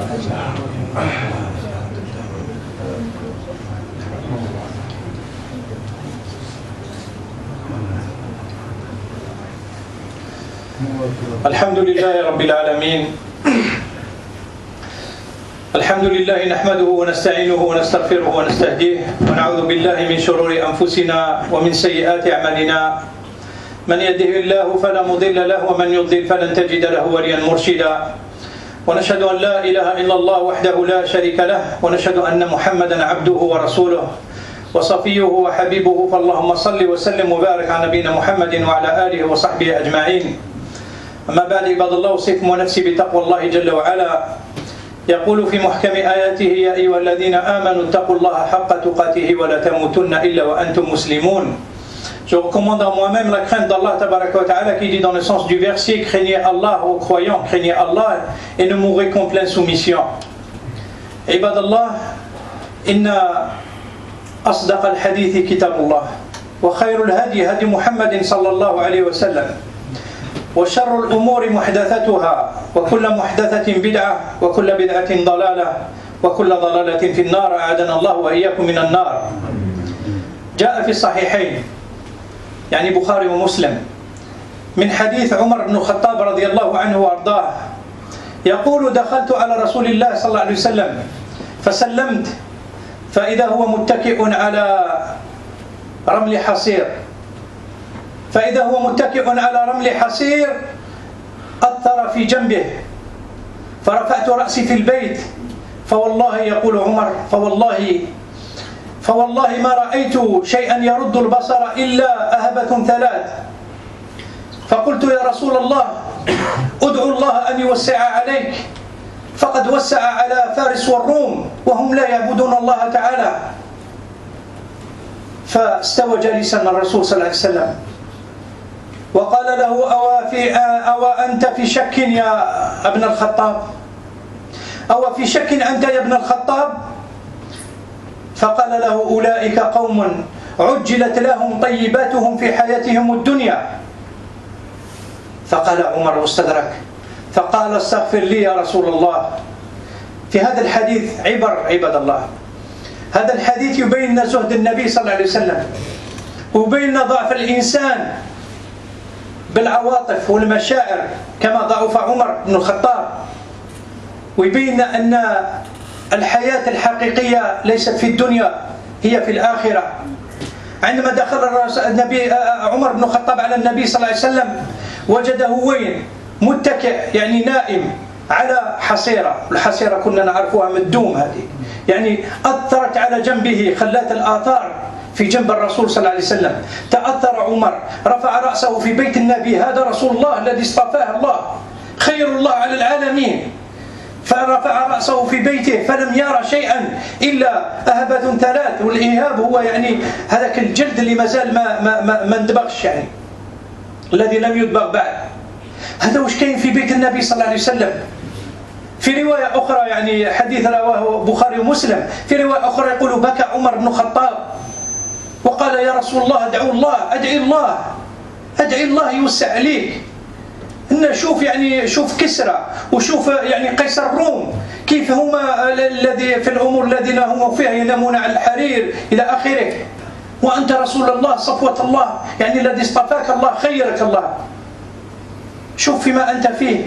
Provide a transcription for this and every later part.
الحمد لله رب العالمين. الحمد لله نحمده ونستعينه ونستغفره ونستهديه ونعوذ بالله من شرور أنفسنا ومن سيئات أعمالنا. من يهده الله فلا مضل له ومن يضلل فلن تجد له وليا مرشدا. ونشهد أن لا إله إلا الله وحده لا شريك له ونشهد أن محمدا عبده ورسوله وصفيه وحبيبه. فاللهم صل وسلم وبارك على نبينا محمد وعلى آله وصحبه أجمعين. أما بعد عباد الله، أوصيكم ونفسي بتقوى الله جل وعلا. يقول في محكم آياته: يا أيها الذين آمنوا اتقوا الله حق تقاته ولا تموتن إلا وأنتم مسلمون. Je recommande à moi-même la crainte d'Allah tabaraka wa ta'ala, qui dit dans le sens du verset: craignez Allah aux croyants, craignez Allah et ne mourrez qu'en pleine soumission. عباد الله، إن أصدق الحديث كتاب الله وخير الهدي هدي محمد صلى الله عليه وسلم وشر الأمور محدثاتها وكل محدثة بدعة وكل بدعة ضلالة وكل ضلالة في النار. أعاذنا الله وإياكم من النار. جاء في الصحيحين يعني بخاري ومسلم من حديث عمر بن الخطاب رضي الله عنه وأرضاه يقول: دخلت على رسول الله صلى الله عليه وسلم فسلمت فإذا هو متكئ على رمل حصير أثر في جنبه، فرفعت رأسي في البيت فوالله، يقول عمر، فوالله ما رأيت شيئا يرد البصر إلا أهبة ثلاث. فقلت: يا رسول الله، ادعو الله أن يوسع عليك، فقد وسع على فارس والروم وهم لا يعبدون الله تعالى. فاستوى جالسا الرسول صلى الله عليه وسلم وقال له: أو أنت في شك يا ابن الخطاب؟ أو في شك أنت يا ابن الخطاب؟ فقال له: أولئك قوم عجلت لهم طيباتهم في حياتهم الدنيا. فقال عمر واستدرك فقال: استغفر لي يا رسول الله. في هذا الحديث عبر عباد الله. هذا الحديث يبين زهد النبي صلى الله عليه وسلم ويبين ضعف الإنسان بالعواطف والمشاعر كما ضعف عمر بن الخطاب، ويبين أن الحياة الحقيقية ليست في الدنيا، هي في الآخرة. عندما دخل عمر بن الخطاب على النبي صلى الله عليه وسلم وجده وين؟ متكئ، يعني نائم على حصيرة. الحصيرة كنا نعرفها من الدوم، هذه يعني أثرت على جنبه، خلات الآثار في جنب الرسول صلى الله عليه وسلم. تأثر عمر، رفع رأسه في بيت النبي، هذا رسول الله الذي اصطفاه الله، خير الله على العالمين. فرفع رأسه في بيته فلم يرى شيئا إلا أهبة ثلاث. والإيهاب هو يعني هذاك الجلد اللي ما زال ما اندبغش، يعني الذي لم يدبغ بعد. هذا وش كاين في بيت النبي صلى الله عليه وسلم. في رواية أخرى، يعني حديث رواه بخاري ومسلم، في رواية أخرى يقول: بكى عمر بن الخطاب وقال: يا رسول الله، أدعي الله يوسع عليك. شوف يعني شوف كسرى وشوف يعني قيصر الروم كيف هما الذي في الأمور الذين هم فيها ينامون على الحرير إلى آخره، وأنت رسول الله صفوة الله، يعني الذي اصطفاك الله، خيرك الله، شوف فيما أنت فيه.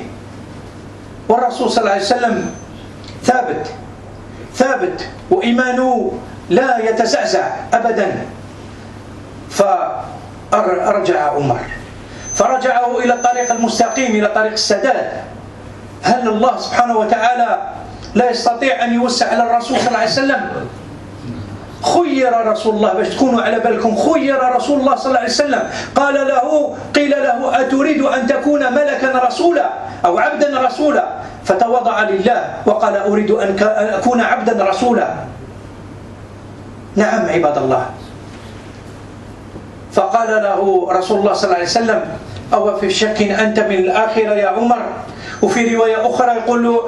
والرسول صلى الله عليه وسلم ثابت وإيمانه لا يتزعزع أبدا. فرجع عمر، فرجعه إلى الطريق المستقيم، إلى طريق السداد. هل الله سبحانه وتعالى لا يستطيع أن يوسع على الرسول صلى الله عليه وسلم؟ خير رسول الله، باش تكونوا على بالكم، خير رسول الله صلى الله عليه وسلم. قيل له: أتريد أن تكون ملكا رسولا أو عبدا رسولا؟ فتوضع لله وقال: أريد أن أكون عبدا رسولا. نعم عباد الله. فقال له رسول الله صلى الله عليه وسلم: أو في شك أنت من الآخرة يا عمر؟ وفي رواية أخرى يقول له: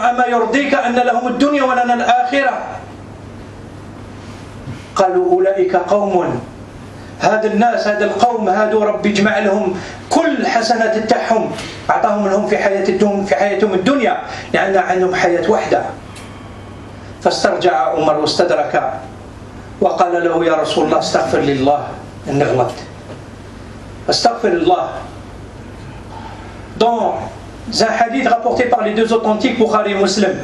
أما يرضيك أن لهم الدنيا ولنا الآخرة؟ قالوا: أولئك قوم هذا الناس هذا القوم هذو ربي يجمع لهم كل حسنات تاعهم أعطاهم لهم في حياتهم الدنيا لأن عندهم حياة واحدة. فاسترجع عمر واستدرك وقال له يا رسول الله استغفر لله إني غلطت استغفر الله. Dans un hadith rapporté par les deux authentiques Bukhari et Muslim,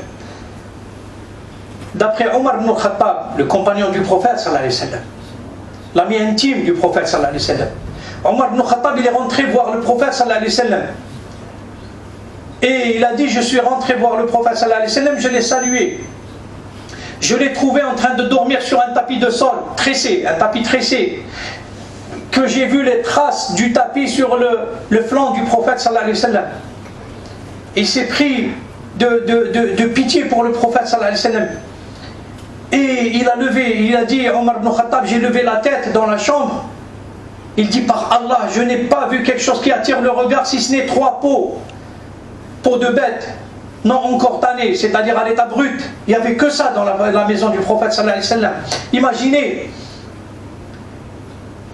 d'après Omar ibn al-Khattab, le compagnon du prophète sallallahu alayhi wa sallam, l'ami intime du prophète sallallahu alayhi wa sallam, Omar ibn al-Khattab il est rentré voir le prophète sallallahu alayhi wa sallam et il a dit je suis rentré voir le prophète sallallahu alayhi wa sallam, je l'ai salué, je l'ai trouvé en train de dormir sur un tapis de sol tressé, un tapis tressé, que j'ai vu les traces du tapis sur le flanc du prophète sallallahu alayhi wa sallam. Il s'est pris de pitié pour le prophète sallallahu alayhi wa sallam. Et il a dit, Omar ibn Khattab, j'ai levé la tête dans la chambre. Il dit, par Allah, je n'ai pas vu quelque chose qui attire le regard si ce n'est 3 peaux de bêtes, non encore tannées, c'est-à-dire à l'état brut. Il n'y avait que ça dans la maison du prophète sallallahu alayhi wa sallam. Imaginez.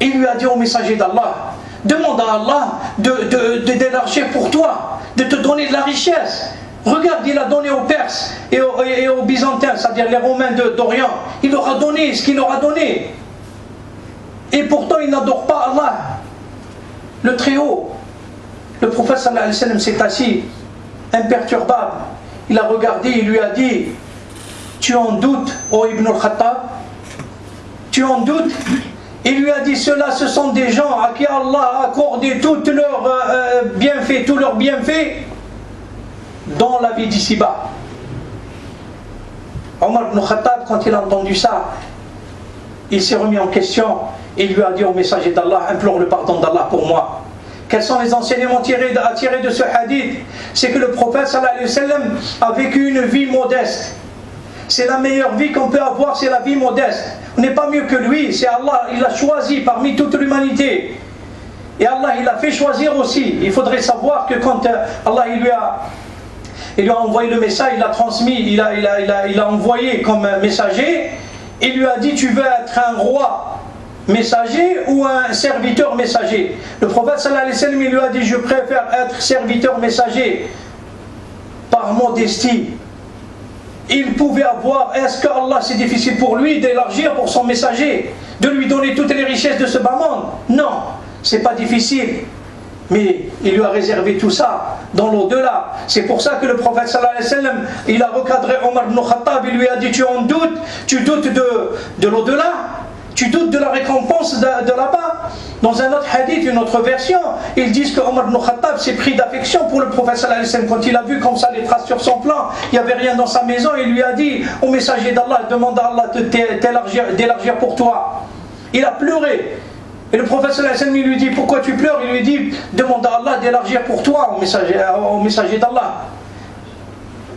Il lui a dit au messager d'Allah, demande à Allah d'élargir pour toi, de te donner de la richesse. Regarde, il a donné aux Perses et aux Byzantins, c'est-à-dire les Romains d'Orient. Il leur a donné ce qu'il leur a donné. Et pourtant, il n'adore pas Allah, le Très-Haut. Le prophète sallallahu alayhi wa sallam s'est assis, imperturbable. Il a regardé, il lui a dit, tu en doutes, ô Ibn al-Khattab? Tu en doutes? Il lui a dit, ceux-là, ce sont des gens à qui Allah a accordé tous leurs bienfaits dans la vie d'ici-bas. Omar ibn Khattab, quand il a entendu ça, il s'est remis en question et il lui a dit au messager d'Allah, implore le pardon d'Allah pour moi. Quels sont les enseignements à tirer de ce hadith? C'est que le prophète sallallahu alayhi wa sallam a vécu une vie modeste. C'est la meilleure vie qu'on peut avoir, c'est la vie modeste. On n'est pas mieux que lui, c'est Allah, il a choisi parmi toute l'humanité. Et Allah, il a fait choisir aussi. Il faudrait savoir que quand Allah, il lui a envoyé le message, il l'a transmis, il a envoyé comme messager, il lui a dit, tu veux être un roi messager ou un serviteur messager? Le prophète sallallahu alayhi wa sallam, il lui a dit, je préfère être serviteur messager par modestie. Il pouvait avoir, est-ce que Allah c'est difficile pour lui d'élargir pour son messager, de lui donner toutes les richesses de ce bas monde? Non, c'est pas difficile. Mais il lui a réservé tout ça dans l'au-delà. C'est pour ça que le prophète sallallahu alayhi wa sallam, il a recadré Omar ibn Khattab, il lui a dit, tu en doutes, tu doutes de l'au-delà, tu doutes de la récompense de là-bas. Dans un autre hadith, une autre version, ils disent que Omar ibn Khattab s'est pris d'affection pour le prophète sallallahu alayhi wa sallam. Quand il a vu comme ça les traces sur son plan, il n'y avait rien dans sa maison, il lui a dit au messager d'Allah, demande à Allah d'élargir pour toi. Il a pleuré. Et le prophète sallallahu alayhi wa sallam, il lui dit, pourquoi tu pleures? Il lui dit, demande à Allah d'élargir pour toi, au messager d'Allah.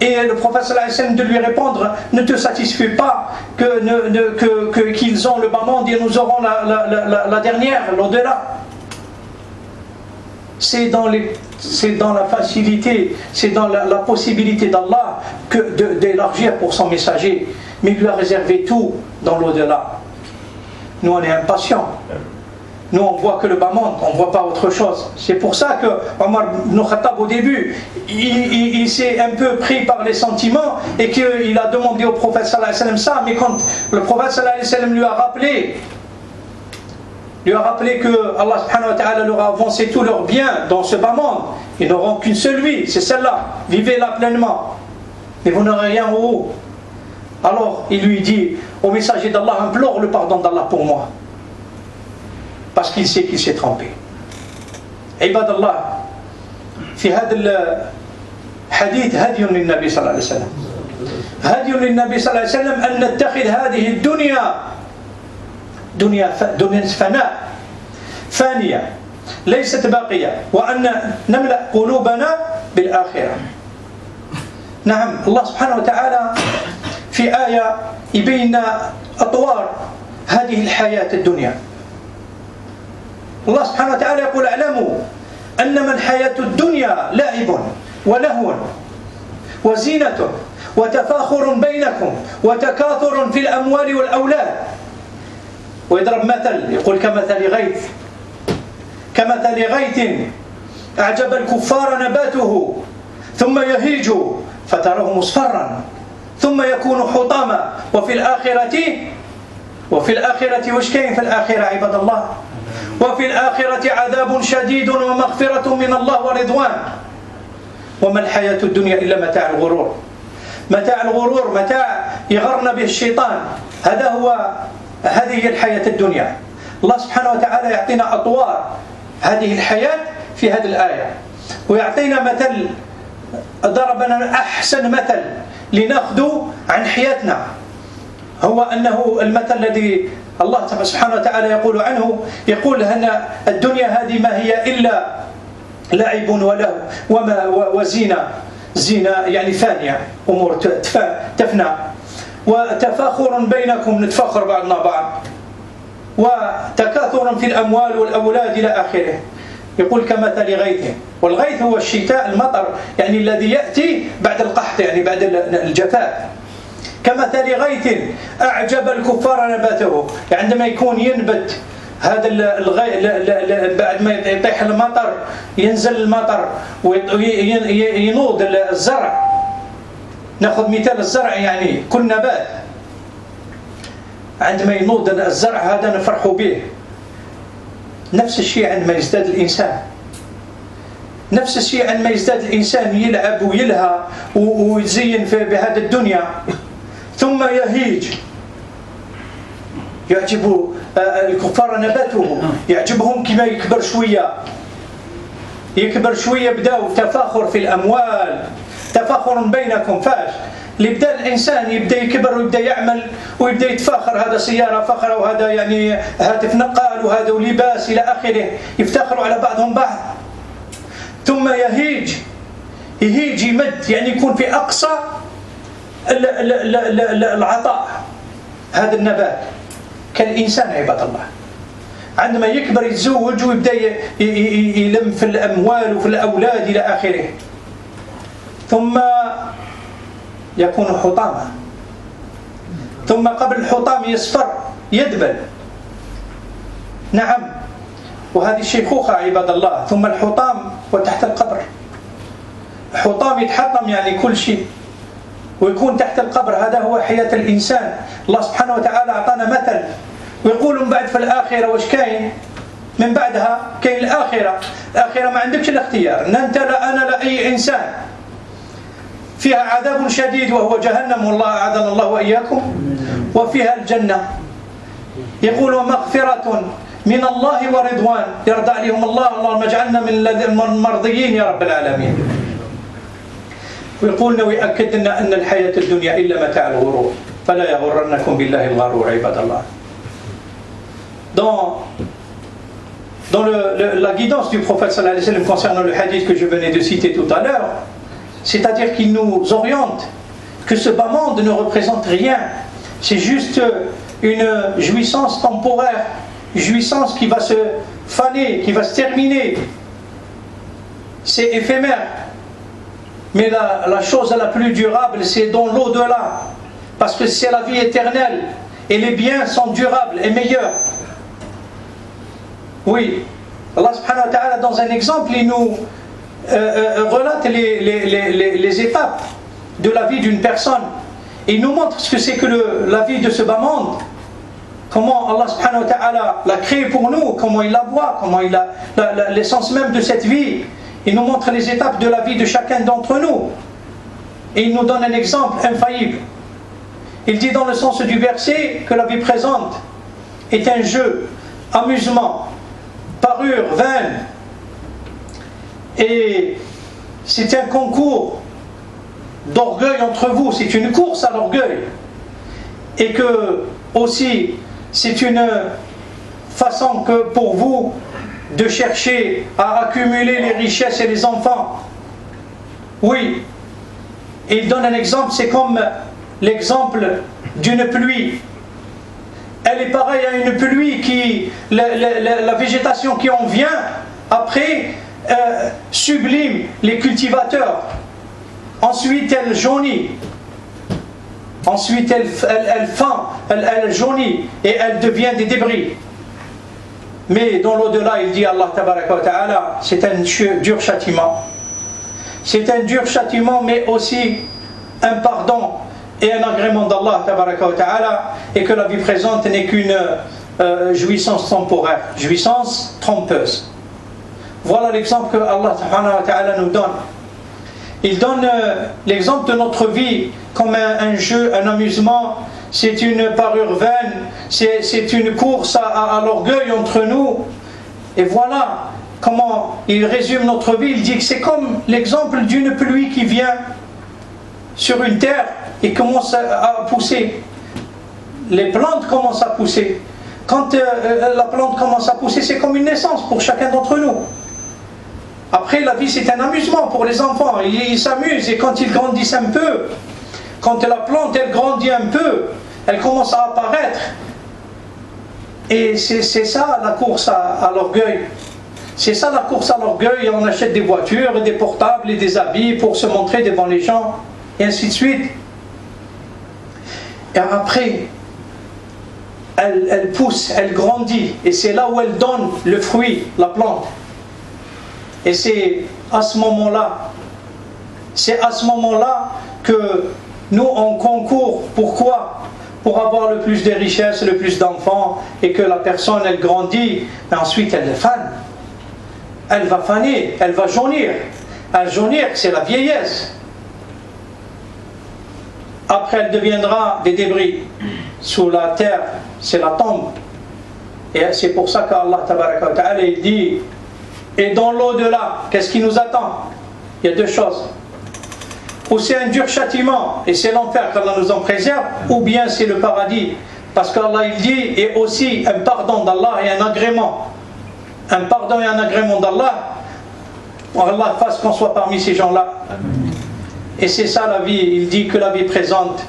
Et le prophète sallallahu alayhi wa sallam de lui répondre, ne te satisfais pas qu'ils ont le bas monde et nous aurons la dernière, l'au-delà. C'est dans la facilité, c'est dans la possibilité d'Allah d'élargir pour son messager. Mais il lui a réservé tout dans l'au-delà. Nous on est impatients. Nous on voit que le bas monde, on ne voit pas autre chose. C'est pour ça que Omar ibn Khattab au début, il s'est un peu pris par les sentiments et qu'il a demandé au prophète sallallahu alayhi wa sallam ça, mais quand le prophète sallallahu alayhi wa sallam lui a rappelé que Allah subhanahu wa ta'ala leur a avancé tous leurs biens dans ce bas monde, ils n'auront qu'une seule vie, c'est celle-là, vivez-la pleinement, mais vous n'aurez rien au haut. Alors il lui dit au messager d'Allah, implore le pardon d'Allah pour moi. Parce qu'il sait qu'il s'est trompé. عباد الله في هذا الحديث هدي للنبي صلى الله عليه وسلم هدي للنبي صلى الله عليه وسلم أن نتخذ هذه الدنيا دنيا فناء فانية ليست باقية وأن نملأ قلوبنا بالآخرة. نعم الله سبحانه وتعالى في آية يبين أطوار هذه الحياة الدنيا. الله سبحانه وتعالى يقول اعلموا أنما الحياة الدنيا لعب ولهو وزينة وتفاخر بينكم وتكاثر في الأموال والأولاد ويضرب مثل يقول كمثل غيث أعجب الكفار نباته ثم يهيج فتراه مصفرا ثم يكون حطاما وفي الآخرة وش كاين في الآخرة عباد الله؟ وفي الآخرة عذاب شديد ومغفرة من الله ورضوان وما الحياة الدنيا إلا متاع الغرور. متاع يغرنا به الشيطان. هذه هي الحياة الدنيا. الله سبحانه وتعالى يعطينا أطوار هذه الحياة في هذه الآية ويعطينا مثل، ضرب لنا أحسن مثل لنأخذ عن حياتنا، هو أنه المثل الذي الله سبحانه وتعالى يقول عنه، يقول أن الدنيا هذه ما هي إلا لعب ولهو وزينة يعني فانية، أمور تفنى، وتفاخر بينكم نتفاخر بعضنا بعض، وتكاثر في الأموال والأولاد إلى آخره. يقول كمثل غيث، والغيث هو الشتاء، المطر يعني الذي يأتي بعد القحط يعني بعد الجفاف. كمثل غيث أعجب الكفار نباته، يعني عندما يكون ينبت هذا بعد ما يطيح المطر، ينزل المطر وينوض الزرع. ناخذ مثال الزرع، يعني كل نبات عندما ينوض الزرع هذا نفرح به. نفس الشيء عندما يزداد الإنسان، نفس الشيء عندما يزداد الإنسان يلعب ويلهى ويزين بهذه الدنيا، ثم يهيج. يعجب الكفار نباته، يعجبهم كما يكبر شوية بداوا تفاخر في الأموال، تفاخر بينكم. فاش اللي بدا الإنسان يبدأ يكبر ويبدأ يعمل ويبدأ يتفاخر، هذا سيارة فخرة وهذا يعني هاتف نقال وهذا لباس إلى آخره، يفتخروا على بعضهم بعض. ثم يهيج يمد، يعني يكون في أقصى العطاء. هذا النبات كالإنسان عباد الله، عندما يكبر يتزوج ويبدأ يلم في الأموال وفي الأولاد إلى آخره، ثم يكون حطاما، ثم قبل الحطام يصفر يدبل. نعم، وهذه الشيخوخة عباد الله. ثم الحطام وتحت القبر، حطام يتحطم يعني كل شيء ويكون تحت القبر. هذا هو حياة الإنسان. الله سبحانه وتعالى أعطانا مثل ويقول من بعد في الآخرة وش كاين؟ من بعدها كاين الآخرة ما عندكش الاختيار، أنت لا أنا لا أي إنسان. فيها عذاب شديد وهو جهنم، والله أعاذنا الله وإياكم، وفيها الجنة. يقول ومغفرة من الله ورضوان، يرضى عليهم الله، اللهم اجعلنا من المرضيين يا رب العالمين. ويقولنا ويأكد لنا أن الحياة الدنيا إلا متاع الغرور، فلا يغرنكم بالله الغرور عباد الله. Dans la guidance du prophète sallallahu alayhi wa sallam concernant le hadith que je venais de citer tout à l'heure, c'est-à-dire qu'il nous oriente que ce bas monde ne représente rien, c'est juste une jouissance temporaire, une jouissance qui va se faner, qui va se terminer, c'est éphémère. Mais la chose la plus durable, c'est dans l'au-delà, parce que c'est la vie éternelle et les biens sont durables et meilleurs. Oui, Allah subhanahu wa ta'ala, dans un exemple, il nous relate les étapes de la vie d'une personne. Il nous montre ce que c'est que la vie de ce bas monde, comment Allah subhanahu wa ta'ala l'a créé pour nous, comment il la voit, comment il a l'essence même de cette vie. Il nous montre les étapes de la vie de chacun d'entre nous. Et il nous donne un exemple infaillible. Il dit dans le sens du verset que la vie présente est un jeu, amusement, parure vaine, et c'est un concours d'orgueil entre vous, c'est une course à l'orgueil, et que aussi c'est une façon que pour vous de chercher à accumuler les richesses et les enfants. Oui, et il donne un exemple, c'est comme l'exemple d'une pluie. Elle est pareille à une pluie qui, la végétation qui en vient après sublime les cultivateurs. Ensuite elle jaunit. Ensuite, elle fend, elle jaunit et elle devient des débris. Mais dans l'au-delà, il dit Allah tabaraka wa ta'ala, c'est un dur châtiment. C'est un dur châtiment, mais aussi un pardon et un agrément d'Allah tabaraka wa ta'ala, et que la vie présente n'est qu'une jouissance temporaire, jouissance trompeuse. Voilà l'exemple que Allah subhanahu wa ta'ala nous donne. Il donne l'exemple de notre vie comme un jeu, un amusement. C'est une parure vaine, c'est une course à l'orgueil entre nous. Et voilà comment il résume notre vie. Il dit que c'est comme l'exemple d'une pluie qui vient sur une terre et commence à pousser. Les plantes commencent à pousser. Quand la plante commence à pousser, c'est comme une naissance pour chacun d'entre nous. Après, la vie, c'est un amusement pour les enfants. Ils s'amusent, et quand ils grandissent un peu, quand la plante, elle grandit un peu, elle commence à apparaître. Et c'est ça la course à l'orgueil. C'est ça la course à l'orgueil. On achète des voitures, et des portables et des habits pour se montrer devant les gens, et ainsi de suite. Et après, elle pousse, elle grandit, et c'est là où elle donne le fruit, la plante. Et c'est à ce moment-là que nous on concourt. Pourquoi? Pour avoir le plus de richesses, le plus d'enfants, et que la personne elle grandit, mais ensuite elle fane. Elle va faner, elle va jaunir. Elle jaunir, c'est la vieillesse. Après elle deviendra des débris. Sous la terre, c'est la tombe. Et c'est pour ça qu'Allah tabaraka wa ta'ala il dit, et dans l'au-delà, qu'est-ce qui nous attend? Il y a deux choses. Ou c'est un dur châtiment, et c'est l'enfer qu'Allah nous en préserve, ou bien c'est le paradis. Parce qu'Allah il dit, et aussi un pardon d'Allah et un agrément. Un pardon et un agrément d'Allah. Allah fasse qu'on soit parmi ces gens-là. Et c'est ça la vie. Il dit que la vie présente,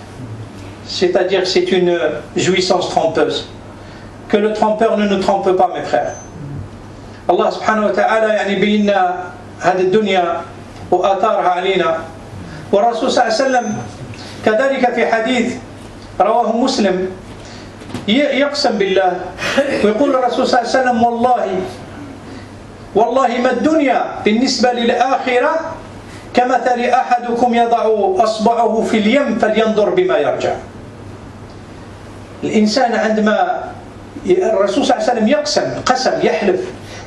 c'est-à-dire c'est une jouissance trompeuse. Que le trompeur ne nous trompe pas, mes frères. Allah subhanahu wa ta'ala يعني بينا هذه الدنيا وآثارها علينا. والرسول صلى الله عليه وسلم كذلك في حديث رواه مسلم يقسم بالله ويقول الرسول صلى الله عليه وسلم والله ما الدنيا بالنسبة للآخرة كمثل أحدكم يضع أصبعه في اليم فلينظر بما يرجع. الإنسان عندما الرسول صلى الله عليه وسلم قسم يحلف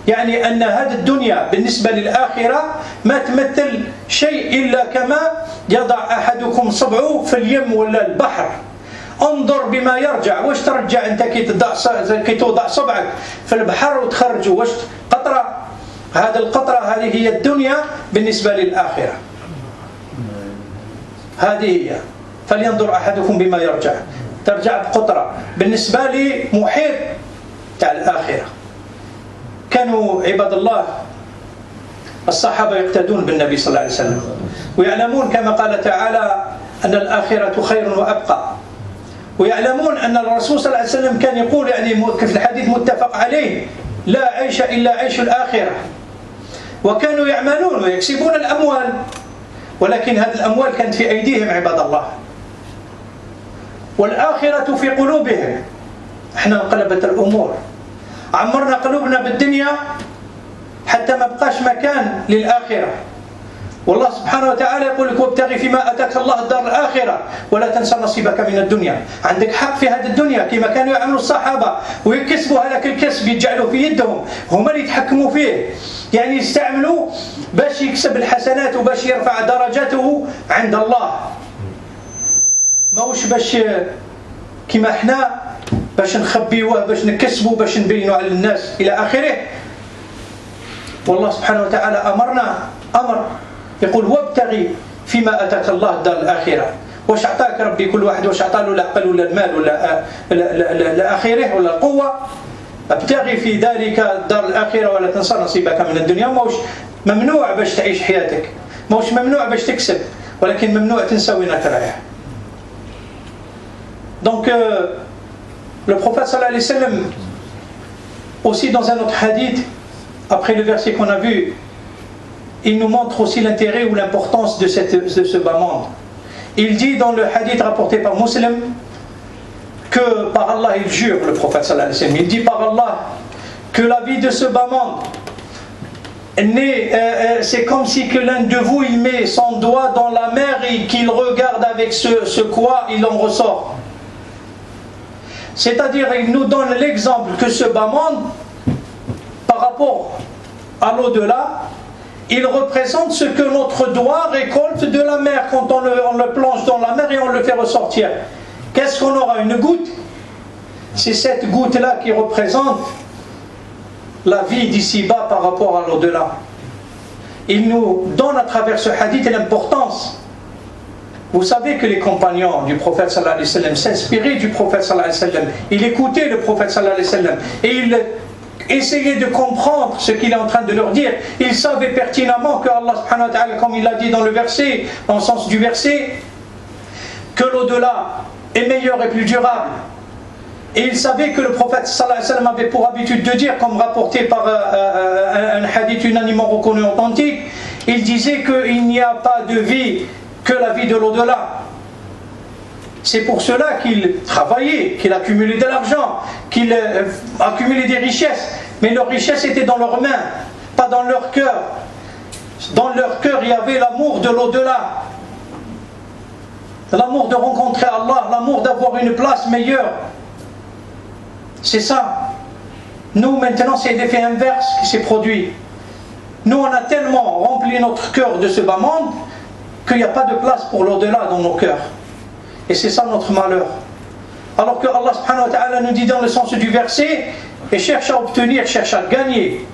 يعني أن هذه الدنيا بالنسبة للآخرة ما تمثل شيء إلا كما يضع أحدكم صبعه في اليم ولا البحر. انظر بما يرجع. واش ترجع أنت كي توضع صبعك في البحر وتخرجه؟ واش قطرة؟ هذه القطرة هذه هي الدنيا بالنسبة للآخرة. هذه هي. فلينظر أحدكم بما يرجع. ترجع بقطرة. بالنسبة لي محيط تاع الآخرة. كانوا عباد الله الصحابة يقتدون بالنبي صلى الله عليه وسلم ويعلمون كما قال تعالى أن الآخرة خير وأبقى. ويعلمون أن الرسول صلى الله عليه وسلم كان يقول يعني في الحديث متفق عليه لا عيش إلا عيش الآخرة. وكانوا يعملون ويكسبون الأموال ولكن هذه الأموال كانت في أيديهم عباد الله والآخرة في قلوبهم. احنا انقلبت الأمور عمرنا قلوبنا بالدنيا حتى ما بقاش مكان للآخرة. والله سبحانه وتعالى يقول لك وابتغي فيما أتاك الله الدار الآخرة ولا تنسى نصيبك من الدنيا. عندك حق في هذه الدنيا كما كانوا يعملوا الصحابة ويكسبوا هذاك الكسب يجعلوا في يدهم هم اللي يتحكموا فيه يعني يستعملوا باش يكسب الحسنات وباش يرفع درجاته عند الله. ماهوش باش كما احنا باش نخبيوه باش نكسبوا باش نبينوا على الناس إلى آخره. والله سبحانه وتعالى أمر يقول وابتغي فيما أتاك الله الدار الآخرة. واش أعطاك ربي كل واحد واش أعطاه له العقل ولا المال ولا الآخرة ولا القوة. ابتغي في ذلك الدار الآخرة ولا تنسى نصيبك من الدنيا. ماهوش ممنوع باش تعيش حياتك ماهوش ممنوع باش تكسب ولكن ممنوع تنسى وينك رايح. Donc le prophète sallallahu alayhi wa sallam aussi dans un autre hadith après le verset qu'on a vu il nous montre aussi l'intérêt ou l'importance de ce bas monde. il dit dans le hadith rapporté par Muslim que par Allah, il jure, le prophète sallallahu alayhi wa sallam, il dit par Allah que la vie de ce bas monde, c'est comme si que l'un de vous il met son doigt dans la mer et qu'il regarde avec ce quoi il en ressort. C'est-à-dire, il nous donne l'exemple que ce bas monde, par rapport à l'au-delà, il représente ce que notre doigt récolte de la mer quand on le plonge dans la mer et on le fait ressortir. Qu'est-ce qu'on aura? Une goutte? C'est cette goutte-là qui représente la vie d'ici-bas par rapport à l'au-delà. Il nous donne à travers ce hadith l'importance. Vous savez que les compagnons du prophète sallallahu alayhi wa sallam s'inspiraient du prophète sallallahu alayhi wa sallam. Il écoutait le prophète sallallahu alayhi wa sallam et il essayait de comprendre ce qu'il est en train de leur dire. Il savait pertinemment que Allah subhanahu wa ta'ala, comme il l'a dit dans le verset, dans le sens du verset, que l'au-delà est meilleur et plus durable. Et il savait que le prophète sallallahu alayhi wa sallam avait pour habitude de dire, comme rapporté par un hadith unanimement reconnu authentique, il disait qu'il n'y a pas de vie que la vie de l'au-delà. C'est pour cela qu'il travaillait, qu'il accumulait de l'argent, qu'il accumulait des richesses. Mais leurs richesses étaient dans leurs mains, pas dans leur cœur. Dans leur cœur, il y avait l'amour de l'au-delà. L'amour de rencontrer Allah, l'amour d'avoir une place meilleure. C'est ça. Nous, maintenant, c'est l'effet inverse qui s'est produit. Nous, on a tellement rempli notre cœur de ce bas monde qu'il n'y a pas de place pour l'au-delà dans nos cœurs. Et c'est ça notre malheur. Alors que Allah subhanahu wa ta'ala nous dit dans le sens du verset, et cherche à obtenir, cherche à gagner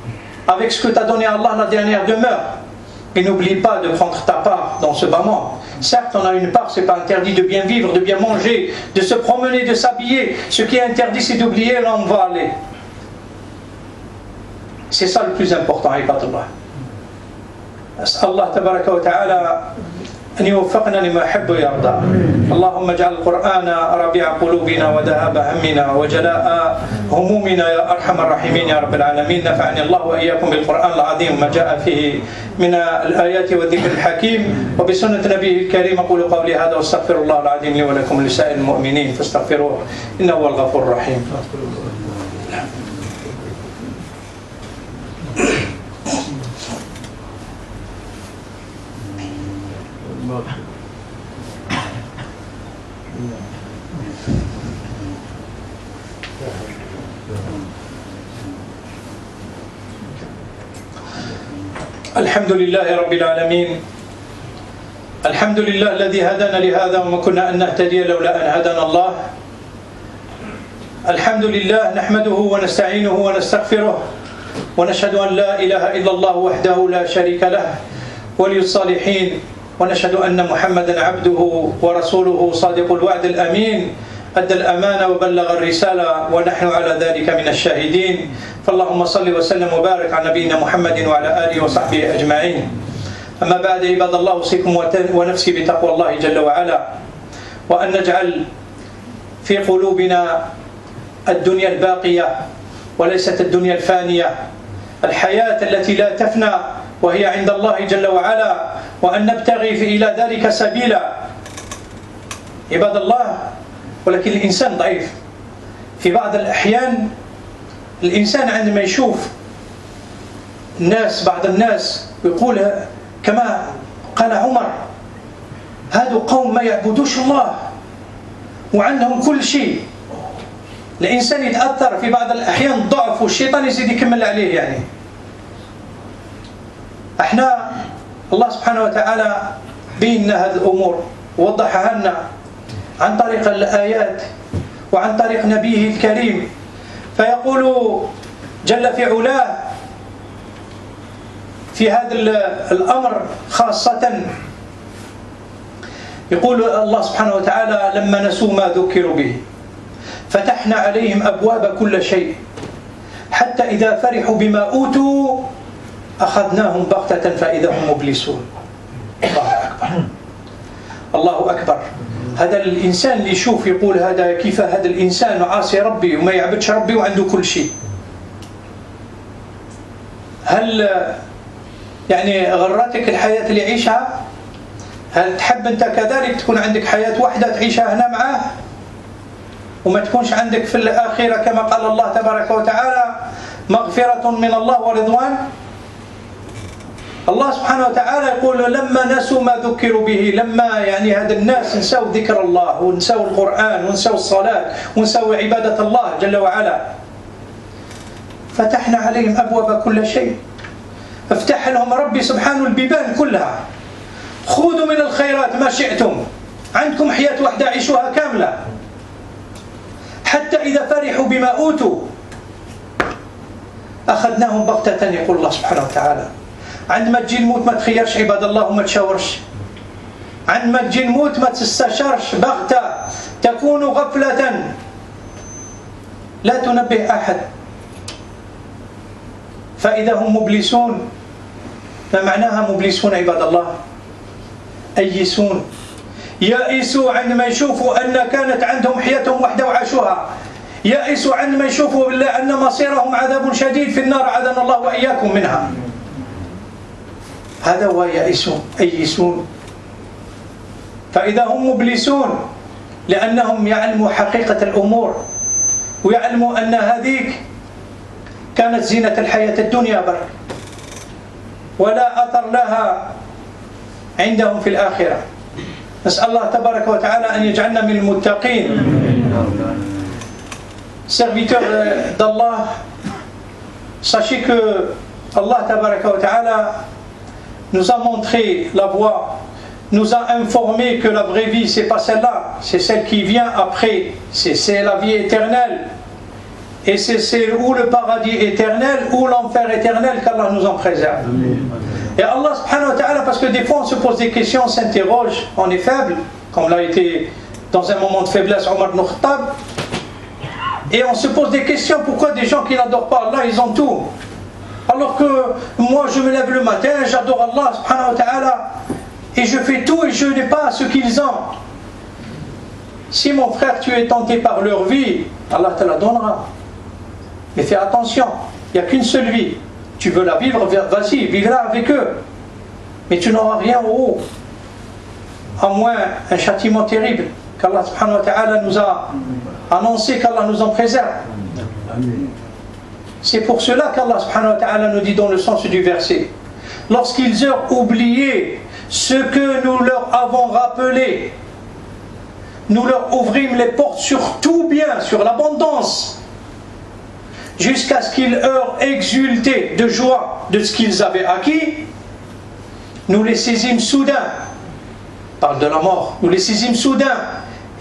avec ce que t'a donné Allah la dernière demeure. Et n'oublie pas de prendre ta part dans ce bas monde. Certes, on a une part, c'est pas interdit de bien vivre, de bien manger, de se promener, de s'habiller. Ce qui est interdit, c'est d'oublier, là on va aller. C'est ça le plus important, ibadallah. أسأل الله تبارك وتعالى أن يوفقنا لما يحب ويرضى. اللهم اجعل القرآن ربيع قلوبنا وذهاب همنا وجلاء همومنا يا أرحم الراحمين يا رب العالمين. نفعني الله وإياكم بالقرآن العظيم وما جاء فيه من الآيات والذكر الحكيم وبسنة نبيه الكريم. أقول قولي هذا واستغفر الله العظيم لي ولكم ولسائر المؤمنين فاستغفروه إنه هو الغفور الرحيم. الحمد لله رب العالمين. الحمد لله الذي هدانا لهذا وما كنا أن نهتدي لولا أن هدانا الله. الحمد لله نحمده ونستعينه ونستغفره ونشهد أن لا إله إلا الله وحده لا شريك له ولي الصالحين ونشهد أن محمدا عبده ورسوله صادق الوعد الأمين أدى الأمانة وبلغ الرسالة ونحن على ذلك من الشاهدين. فاللهم صل وسلم وبارك على نبينا محمد وعلى آله وصحبه أجمعين. أما بعد عباد الله أوصيكم ونفسي بتقوى الله جل وعلا وأن نجعل في قلوبنا الدنيا الباقية وليست الدنيا الفانية، الحياة التي لا تفنى وهي عند الله جل وعلا، وأن نبتغي إلى ذلك سبيلا. عباد الله، ولكن الإنسان ضعيف. في بعض الأحيان الإنسان عندما يشوف الناس، بعض الناس يقول كما قال عمر: هذا قوم ما يعبدوش الله وعندهم كل شيء. الإنسان يتأثر في بعض الأحيان ضعف والشيطان يزيد يكمل عليه. يعني احنا الله سبحانه وتعالى بينا هذه الأمور ووضحها لنا عن طريق الآيات وعن طريق نبيه الكريم. فيقول جل في علاه في هذا الأمر خاصة، يقول الله سبحانه وتعالى: لما نسوا ما ذكروا به فتحنا عليهم أبواب كل شيء حتى إذا فرحوا بما أوتوا أخذناهم بغتة فإذا هم مبلسون. الله أكبر، الله أكبر. هذا الإنسان اللي يشوف يقول هذا كيف هذا الإنسان عاصي ربي وما يعبدش ربي وعنده كل شيء. هل يعني غرتك الحياة اللي يعيشها؟ هل تحب أنت كذلك تكون عندك حياة واحدة تعيشها هنا معاه وما تكونش عندك في الآخرة كما قال الله تبارك وتعالى مغفرة من الله ورضوان؟ الله سبحانه وتعالى يقول لما نسوا ما ذكروا به، لما يعني هذا الناس نسوا ذكر الله ونسوا القرآن ونسوا الصلاة ونسوا عبادة الله جل وعلا، فتحنا عليهم أبواب كل شيء، افتح لهم ربي سبحانه البيبان كلها، خذوا من الخيرات ما شئتم، عندكم حياة واحدة عيشوها كاملة. حتى إذا فرحوا بما أوتوا أخذناهم بغتة يقول الله سبحانه وتعالى. عندما تجي الموت ما تخيرش عباد الله وما تشاورش، عندما تجي الموت ما تستشارش، بغتة تكون غفلة لا تنبه أحد. فإذا هم مبلسون، ما معناها مبلسون عباد الله؟ أيسون، يائسوا عندما يشوفوا أن كانت عندهم حياتهم واحدة وعاشوها، يائسوا عندما يشوفوا بالله أن مصيرهم عذاب شديد في النار، عاذنا الله وإياكم منها. هذا هو يائسون أيسون. فإذا هم مبلسون لأنهم يعلموا حقيقة الأمور ويعلموا أن هذيك كانت زينة الحياة الدنيا بر، ولا أثر لها عندهم في الآخرة. نسأل الله تبارك وتعالى أن يجعلنا من المتقين. Serviteurs d'Allah, sachez que Allah tabaraka wa ta'ala nous a montré la voie, nous a informé que la vraie vie c'est pas celle-là, c'est celle qui vient après, c'est la vie éternelle, et c'est ou le paradis éternel ou l'enfer éternel, qu'Allah nous en préserve. Et Allah subhanahu wa ta'ala, parce que des fois on se pose des questions, on s'interroge, on est faible, comme l'a été dans un moment de faiblesse Omar ibn Khattab, et on se pose des questions, pourquoi des gens qui n'adorent pas Allah, ils ont tout, alors que moi je me lève le matin, j'adore Allah subhanahu wa ta'ala, et je fais tout et je n'ai pas ce qu'ils ont. Si mon frère tu es tenté par leur vie, Allah te la donnera, mais fais attention, il n'y a qu'une seule vie. Tu veux la vivre, vas-y, vivra avec eux. Mais tu n'auras rien au haut. À moins un châtiment terrible qu'Allah subhanahu wa ta'ala nous a annoncé, qu'Allah nous en préserve. C'est pour cela qu'Allah subhanahu wa ta'ala nous dit dans le sens du verset, lorsqu'ils eurent oublié ce que nous leur avons rappelé, nous leur ouvrîmes les portes sur tout bien, sur l'abondance, jusqu'à ce qu'ils eurent exulté de joie de ce qu'ils avaient acquis, nous les saisîmes soudain, parle de la mort, nous les saisîmes soudain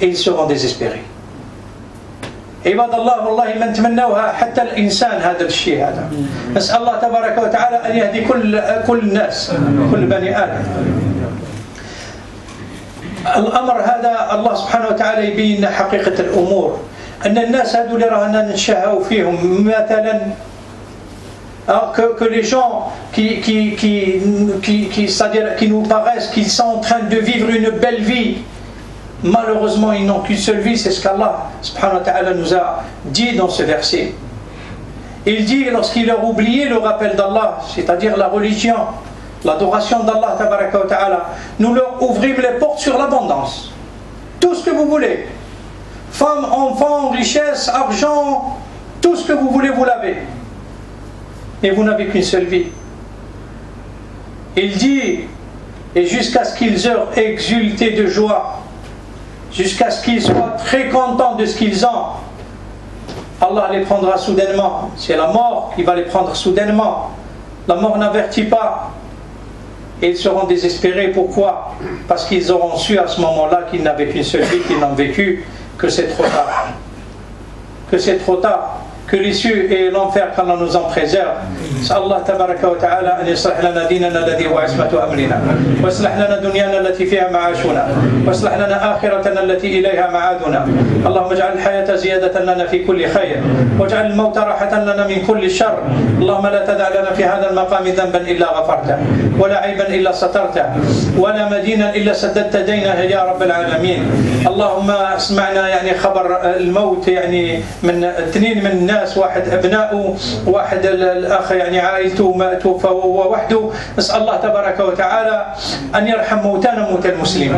et ils seront désespérés. عباد الله والله ما نتمناوها حتى الإنسان هذا الشيء هذا. نسأل الله تبارك وتعالى أن يهدي كل الناس، كل بني آدم. الأمر هذا الله سبحانه وتعالى يبين حقيقة الأمور، أن الناس هذول رانا نتشهوا فيهم مثلا، que les gens c'est-à-dire qui nous paraissent qu'ils sont en train de vivre une belle vie, malheureusement ils n'ont qu'une seule vie. C'est ce qu'Allah subhanahu wa ta'ala nous a dit dans ce verset. Il dit lorsqu'il a oublié le rappel d'Allah, c'est-à-dire la religion, l'adoration d'Allah tabaraka wa ta'ala, nous leur ouvrîmes les portes sur l'abondance, tout ce que vous voulez, femmes, enfants, richesse, argent, tout ce que vous voulez vous l'avez, et vous n'avez qu'une seule vie. Il dit, et jusqu'à ce qu'ils eurent exulté de joie, jusqu'à ce qu'ils soient très contents de ce qu'ils ont, Allah les prendra soudainement. C'est la mort qui va les prendre soudainement. La mort n'avertit pas. Et ils seront désespérés. Pourquoi? Parce qu'ils auront su à ce moment-là qu'ils n'avaient qu'une seule vie, qu'ils n'ont vécu, que c'est trop tard. Que c'est trop tard. Que l'issue et l'enfer qu'Allah nous en préserve. Allah tabaraka wa ta'ala an yaslih lana dinana alladhi huwa ismatu amrina wa yaslih lana dunyana allati fiha ma'ashuna wa yaslih lana akhiratana allati ilayha ma'aduna. Allahumma ij'al al-hayata ziyadatan lana fi kulli khayr waj'al al-mawta rahatan lana min kulli shar. Allahumma la tada' lana fi hadha al-maqami dhanban illa ghafarta wa la 'ayban illa satarta wa la madinan illa saddadta daynaha ya rabbal alamin. Allahumma asma'na yani khabar al-maut yani min اثنين من ناس، واحد أبنائه، واحد الأخ يعني عائلته ماتوا فهو وحده. نسأل الله تبارك وتعالى أن يرحم موتانا موتى المسلمين،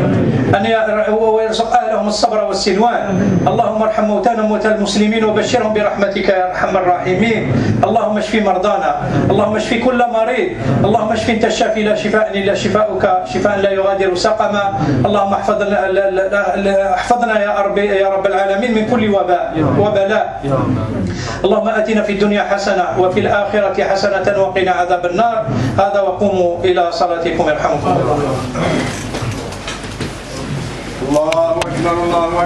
ويرزق أهلهم الصبر والسلوان. اللهم ارحم موتانا موتى المسلمين وبشرهم برحمتك يا أرحم الراحمين. اللهم اشف مرضانا، اللهم اشف كل مريض، اللهم اشف أنت الشافي لا شفاء إلا شفاؤك شفاء لا يغادر سقما. اللهم احفظنا يا رب العالمين من كل وبلاء. اللهم آتنا في الدنيا حسنة وفي الآخرة حسنة وقنا عذاب النار. هذا وقوموا إلى صلاتكم يرحمكم الله. الله أكبر الله أكبر.